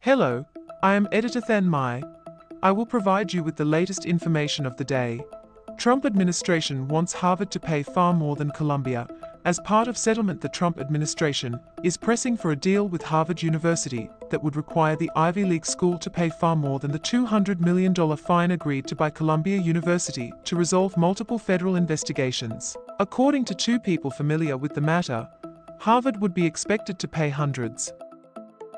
Hello, I am Editor Than Mai. I will provide you with the latest information of the day. Trump administration wants Harvard to pay far more than Columbia. As part of settlement, the Trump administration is pressing for a deal with Harvard University that would require the Ivy League school to pay far more than the $200 million fine agreed to by Columbia University to resolve multiple federal investigations. According to two people familiar with the matter, Harvard would be expected to pay hundreds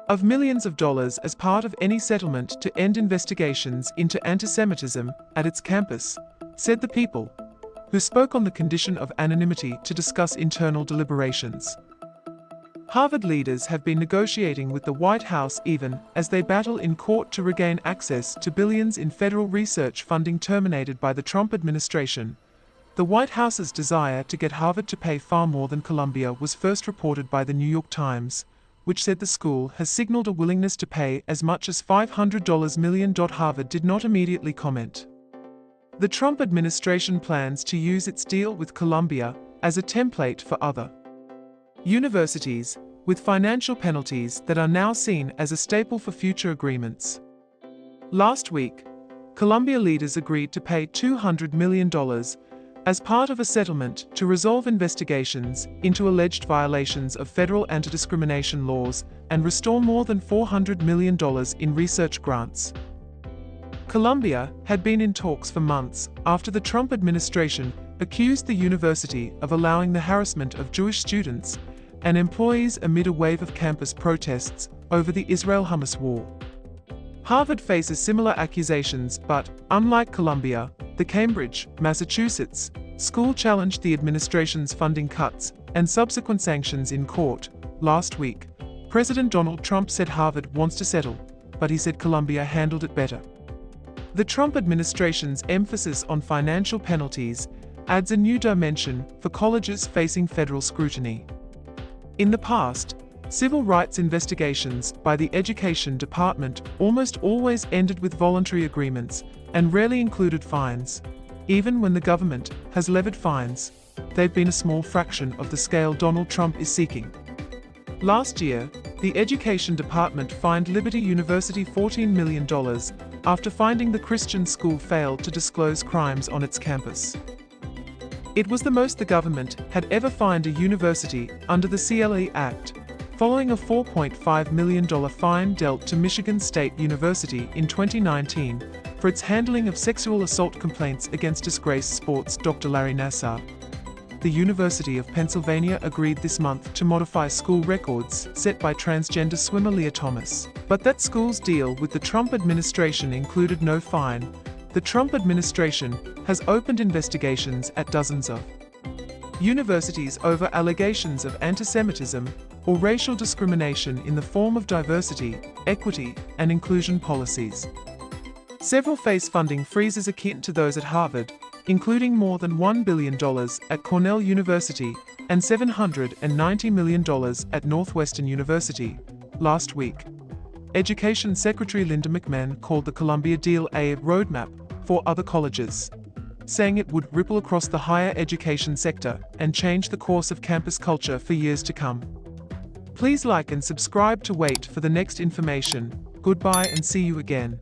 of millions of dollars as part of any settlement to end investigations into anti-Semitism at its campus, said the people, who spoke on the condition of anonymity to discuss internal deliberations. Harvard leaders have been negotiating with the White House even as they battle in court to regain access to billions in federal research funding terminated by the Trump administration. The White House's desire to get Harvard to pay far more than Columbia was first reported by the New York Times, which said the school has signaled a willingness to pay as much as $500 million. Harvard did not immediately comment. The Trump administration plans to use its deal with Columbia as a template for other universities, with financial penalties that are now seen as a staple for future agreements. Last week, Columbia leaders agreed to pay $200 million as part of a settlement to resolve investigations into alleged violations of federal anti-discrimination laws and restore more than $400 million in research grants. Columbia had been in talks for months after the Trump administration accused the university of allowing the harassment of Jewish students and employees amid a wave of campus protests over the Israel-Hamas war. Harvard faces similar accusations, but, unlike Columbia, the Cambridge, Massachusetts, school challenged the administration's funding cuts and subsequent sanctions in court. Last week, President Donald Trump said Harvard wants to settle, but he said Columbia handled it better. The Trump administration's emphasis on financial penalties adds a new dimension for colleges facing federal scrutiny. In the past, civil rights investigations by the Education Department almost always ended with voluntary agreements and rarely included fines. Even when the government has levied fines, they've been a small fraction of the scale Donald Trump is seeking. Last year, the Education Department fined Liberty University $14 million after finding the Christian school failed to disclose crimes on its campus. It was the most the government had ever fined a university under the CLE Act, following a $4.5 million fine dealt to Michigan State University in 2019 for its handling of sexual assault complaints against disgraced sports Dr. Larry Nassar. The University of Pennsylvania agreed this month to modify school records set by transgender swimmer Lia Thomas. But that school's deal with the Trump administration included no fine. The Trump administration has opened investigations at dozens of universities over allegations of anti-Semitism or racial discrimination in the form of diversity, equity, and inclusion policies. Several face funding freezes akin to those at Harvard, including more than $1 billion at Cornell University and $790 million at Northwestern University. Last week, Education Secretary Linda McMahon called the Columbia deal a roadmap for other colleges, saying it would ripple across the higher education sector and change the course of campus culture for years to come. Please like and subscribe to wait for the next information. Goodbye and see you again.